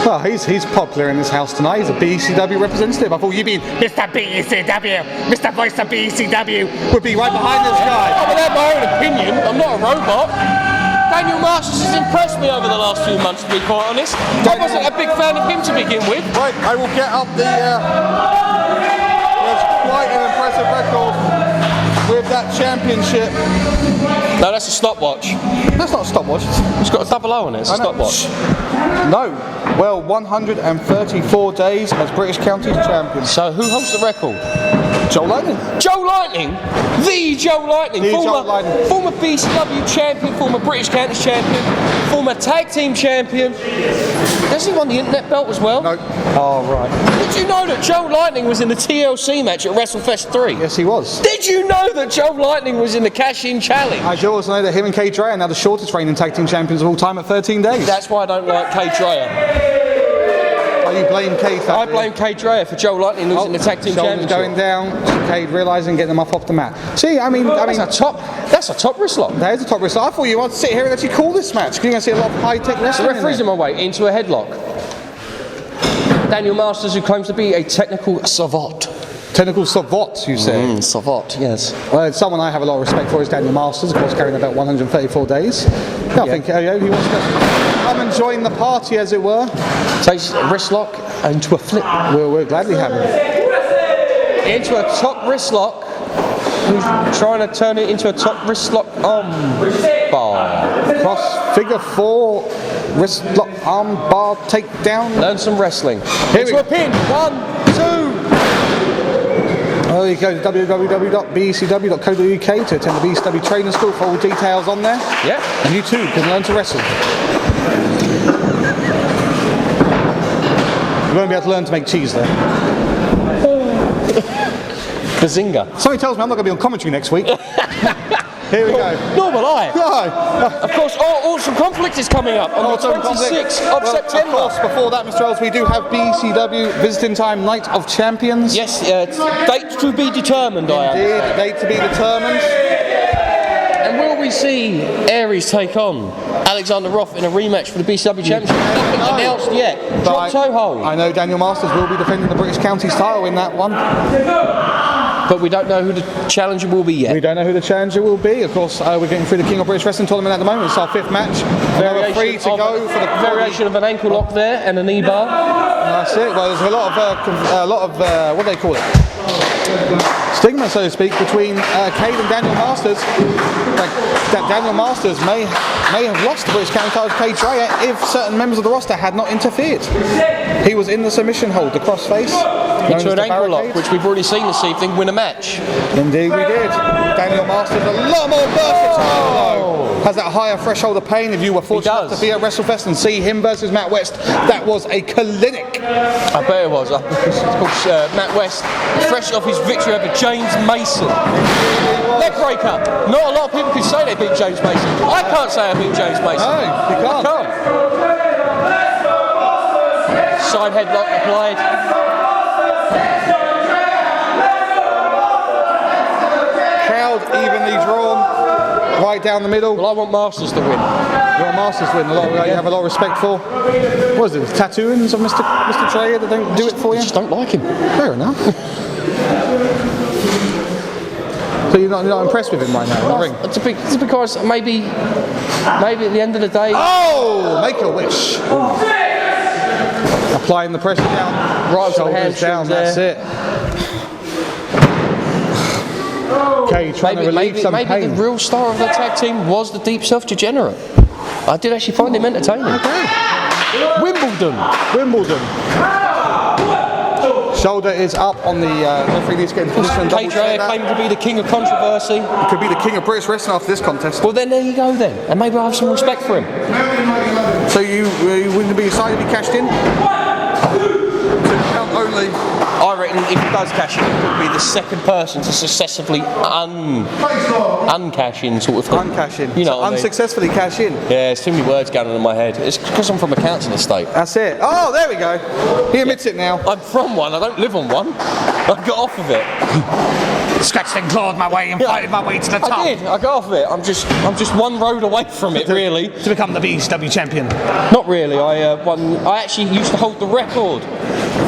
Well, he's popular in this house tonight. He's a BCW representative. I thought you'd be Mr. BCW, Mr. Voice of BCW would be right behind this guy. I'm allowed my own opinion. I'm not a robot. Daniel Masters has impressed me over the last few months, to be quite honest. I wasn't a big fan of him to begin with. Right, I will get up the. There's quite an impressive record with that championship. No, that's a stopwatch. That's not a stopwatch. It's got a double O on it. It's a stopwatch. No. Well, 134 days as British Counties champion. So who holds the record? Joe Lightning. Joe Lightning? The Joe Lightning. The former, Joe Lightning. Former BCW champion, former British Counties champion, former tag team champion. Has he won the internet belt as well? No. Oh, right. Did you know that Joe Lightning was in the TLC match at WrestleFest 3? Yes, he was. Did you know that Joe Lightning was in the Cash-In Challenge? I do also know that him and Cade Dreyer are now the shortest reigning tag team champions of all time at 13 days. That's why I don't like Cade Dreyer. Oh, you blame Cade? I blame Cade Dreyer for Joe Lightning losing the tag team shoulders championship. going down, Cade realising getting them off the mat. See, I mean, That's a top wrist lock. That is a top wrist. I thought you wanted to sit here and actually call this match because you're going to see a lot of high-tech The wrestling. referee's in my way into a headlock. Daniel Masters, who claims to be a technical savant. Technical savant, you say? Savant, yes. Well, someone I have a lot of respect for is Daniel Masters, of course, carrying about 134 days. I think he wants to come and join the party, as it were. Takes a wrist lock into a flip. We'll gladly have him. Into a top wrist lock. Who's trying to turn it into a top wrist lock arm bar. Cross figure 4, wrist lock arm bar takedown. Learn some wrestling. Here we Into a go. pin. 1, 2. Well, you go to www.becw.co.uk to attend the BCW training school for all details on there. Yeah. And you too can learn to wrestle. You won't be able to learn to make cheese there. Bazinga. Something tells me I'm not going to be on commentary next week. Here we go. Nor will I. No. Of course, Awesome Conflict is coming up on the 26th of September. Of course, before that, Mr. Ells, we do have BCW Visiting Time Night of Champions. Yes, date to be determined, I Indeed, am. date to be determined. And will we see Aries take on Alexander Roth in a rematch for the BCW Championship? Nothing announced yet. Drop toe hold. I know Daniel Masters will be defending the British Counties title in that one. But we don't know who the challenger will be yet. We don't know who the challenger will be. Of course, we're getting through the King of British Wrestling tournament at the moment. It's our 5th match. We're free to go for the variation of an ankle lock there and a knee bar. That's it. Well, there's a lot of what do they call it? Stigma, so to speak, between Cade and Daniel Masters. That Daniel Masters may have lost the British County title to Cade Dreyer if certain members of the roster had not interfered. He was in the submission hold, the crossface. Into an ankle lock, which we've already seen this evening win a match. Indeed we did. Daniel Masters a lot more versatile though. Has that higher threshold of pain. If you were fortunate enough to be at WrestleFest and see him versus Matt West, that was a clinic. I bet it was. Of course, Matt West, fresh off his victory over James Mason. Leg breaker. Not a lot of people can say they beat James Mason. I can't say I beat James Mason. No, you can't. I can't. Side headlock applied. Crowd evenly drawn, right down the middle. Well, I want Masters to win. You want Masters to win. You have a lot of respect for. What is it? Tattooings of Mr. Dreyer that don't do it for you? I just don't like him. Fair enough. So you're not impressed with him right now in the ring? It's because maybe at the end of the day. Oh, make a wish. Applying the pressure down, Right to the shoulders down. hamstrings That's it. Okay, trying to relieve some maybe pain. the real star of the tag team was the Deep Self Degenerate. I did actually find him entertaining. Okay. Wimbledon. Shoulder is up on the referee needs to get in position and double Cade check Dreyer that. claimed to be the king of controversy. Could be the king of British wrestling after this contest. Well, then there you go then, and maybe I'll have some respect for him. So you wouldn't be excited to be cashed in? 2 count only. I reckon if he does cash in, he could be the second person to successfully uncash in, sort of thing. Uncash in. You know So what I mean? unsuccessfully cash in. Yeah, there's too many words going on in my head. It's because I'm from a council estate. That's it. Oh, there we go. He admits it now. I'm from one. I don't live on one. I got off of it. Scratched and clawed my way and fighted my way to the top. I did. I got off of it. I'm just one road away from it, really. To become the BCW champion. Not really. I actually used to hold the record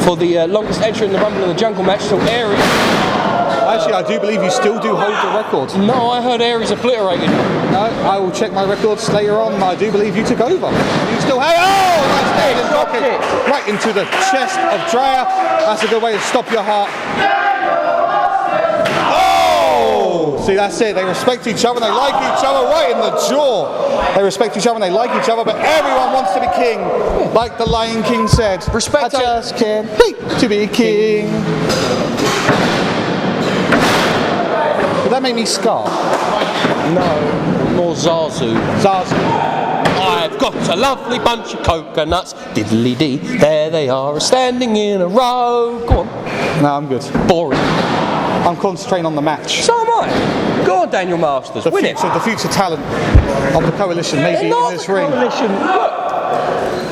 for the longest entry in the Rumble in the Jungle match till Aries. Actually, I do believe you still do hold the record. No, I heard Aries obliterated. No, I will check my records later on. I do believe you took over. You still have. Oh, nice nail drop kick right into the chest of Dreyer. That's a good way to stop your heart. Oh! See, that's it. They respect each other and they like each other right in the jaw. They respect each other and they like each other, but everyone wants to be king. Like the Lion King said, Respect I just can't wait to be king. Did that make me scar? No, more Zazu. Zazu. I've got a lovely bunch of coconuts. Diddly-dee, there they are, standing in a row. Go on. No, I'm good. Boring. I'm concentrating on the match. So am I. Go on, Daniel Masters. Win it. The future talent of the coalition, maybe in this ring. Coalition. Look,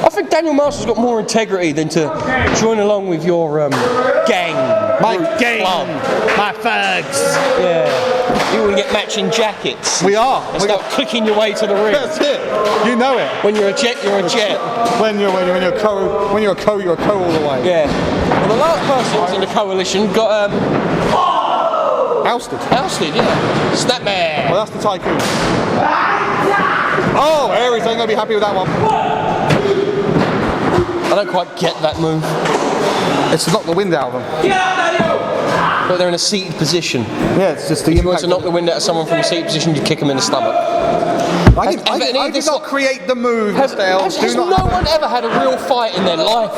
I think Daniel Masters got more integrity than to join along with your gang. My gang. Club. My thugs. Yeah. You want to get matching jackets. We are. And start clicking your way to the ring. That's it. You know it. When you're a jet, you're a jet. When you're a co, you're a co all the way. Yeah. Well, the last person who was in the coalition got ousted. Ousted, yeah. Snapman. Well, that's the Tycoon. Oh, Aries ain't gonna be happy with that one. I don't quite get that move. It's to knock the wind out of them. But they're in a seated position. Yeah, it's just the If you want impact. to knock the wind out of someone from a seated position, you kick them in the stomach. I did not create the move, Mr. Elves. Has no one ever had a real fight in their life?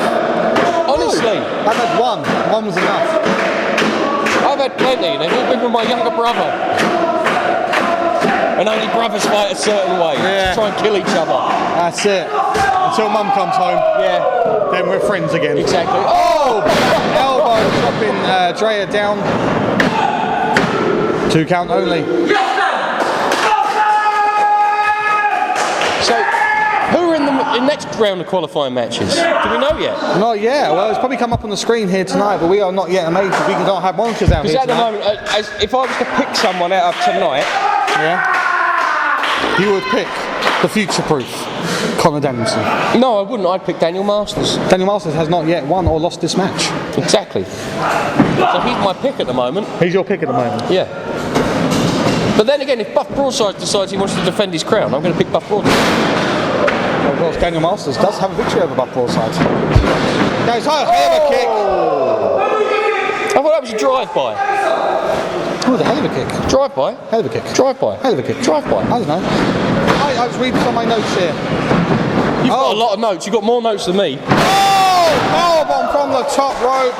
Honestly. I've had one. One was enough. I've had plenty. They've all been with my younger brother. And only brothers fight a certain way. Yeah. To try and kill each other. That's it. Until Mum comes home. Yeah. Then we're friends again. Exactly. Oh! Elbow dropping Dreyer down. 2 count only. So, who are in the next round of qualifying matches? Do we know yet? Not yet. Well, it's probably come up on the screen here tonight, but we are not yet amazed. We don't have monitors out here Because at the tonight. moment, if I was to pick someone out of tonight, Yeah. You would pick the future-proof Conor Danielson. no, I wouldn't. I'd pick Daniel Masters. Daniel Masters has not yet won or lost this match. Exactly. So he's my pick at the moment. He's your pick at the moment. Yeah. But then again, if Buff Broadside decides he wants to defend his crown, I'm going to pick Buff Broadside. Of course, Daniel Masters does have a victory over Buff Broadside. Goes high, hell of a kick. I thought that was a drive-by. Oh, the hell of a kick. Drive-by? Hell of a kick. Drive-by. Hell of a kick. Drive-by. I don't know. I was reading some of my notes here. You've got a lot of notes. You've got more notes than me. Oh! Powerbomb from the top rope.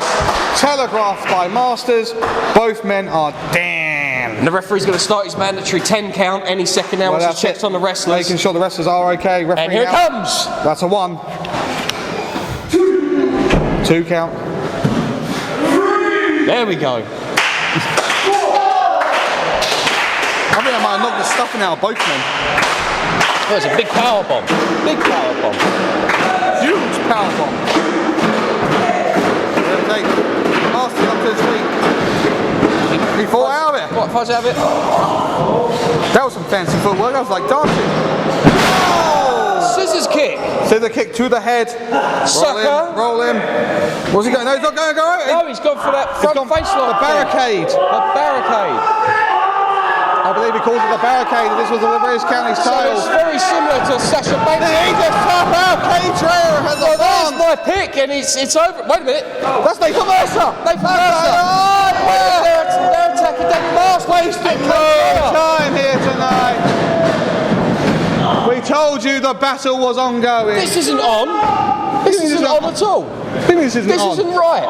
Telegraphed by Masters. Both men are damned. And the referee's going to start his mandatory 10 count any second now once he's checked on the wrestlers. Making sure the wrestlers are okay. Referee And here it out. comes. That's a 1. 2 count. There we go. I think I might have knocked the stuffing out of both men. Oh, it's a big power bomb. Big power bomb. Huge power bomb. Okay. Masters up to his feet. He fought out of it. What, fuzz out of it? That was some fancy footwork. That was like dancing. Oh! Scissors kick. Scissor kick to the head. Sucker. Roll him. What's he going? No, he's not going to go out. No, he's gone for that front face lock. The barricade. The barricade. I believe he calls it the barricade. This was the Rivers County's So title. it's very similar to Sasha Banks. He just tapped out. Cade Dreyer has a There's bomb. my pick, and it's over. Wait a minute. That's Nathan Mercer. Nathan Mercer. They're attacking Daniel Masters. Wasted no time here tonight. We told you the battle was ongoing. This isn't on. This isn't on at all. This isn't This on. isn't right.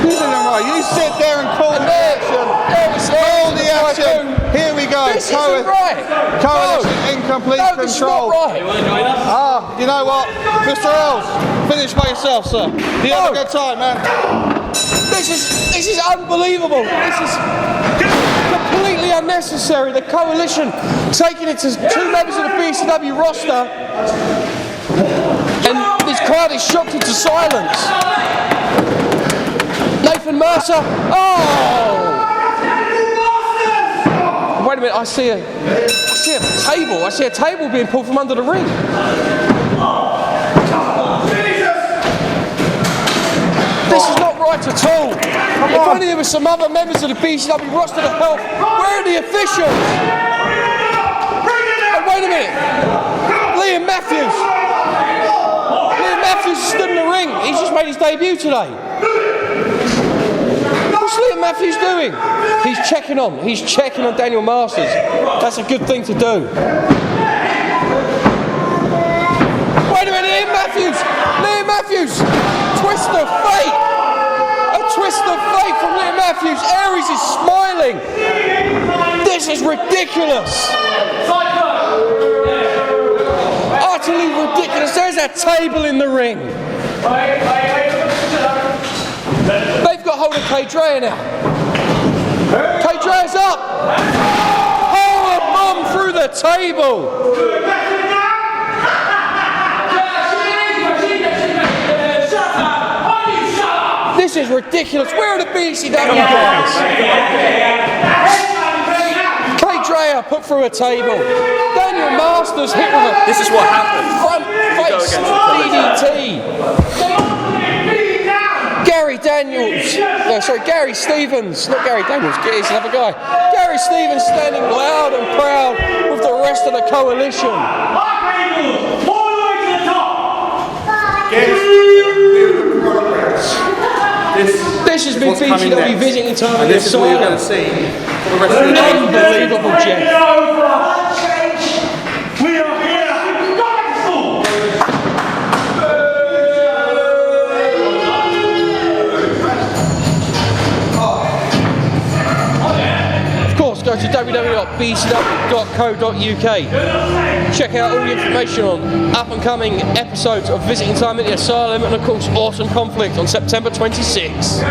This isn't right. You sit there and call the action. Call the action. Here we go. This isn't right. Coalition in complete No, this is control. not right. Ah, you know what? Mr. Ells, finish by yourself, sir. You have a good time, man. This is unbelievable. This is completely unnecessary. The coalition taking it to 2 members of the BCW roster, and this crowd is shocked into silence. Nathan Mercer. Oh! Wait a minute. I see a table. I see a table being pulled from under the ring. This is not right at all. If only there were some other members of the BCW roster to help. Where are the officials? Oh, wait a minute. Liam Matthews stood in the ring. He's just made his debut today. What's Liam Ian Matthews doing? He's checking on Daniel Masters. That's a good thing to do. Wait a minute, Ian Matthews! Twist of fate! A twist of fate from Liam Matthews. Aries is smiling. This is ridiculous. Utterly ridiculous. There's that table in the ring. They've got hold of Cade Dreyer now. Cade Dreyer's up. Oh, a bomb through the table. This is ridiculous. Where are the BCW guys? Cade Dreyer put through a table. Daniel Masters hit with a This is what happened. front face DDT. Gary Stevens, not Gary Daniels, he's another guy. Gary Stevens standing loud and proud with the rest of the coalition. This has been BCW visiting time at the Asylum. You're going to see for the rest of the day. Unbelievable, Jeff. We are here. Of course, go to www.bcw.co.uk. Check out all the information on up and coming episodes of Visiting Time at the Asylum and of course Awesome Conflict on September 26th.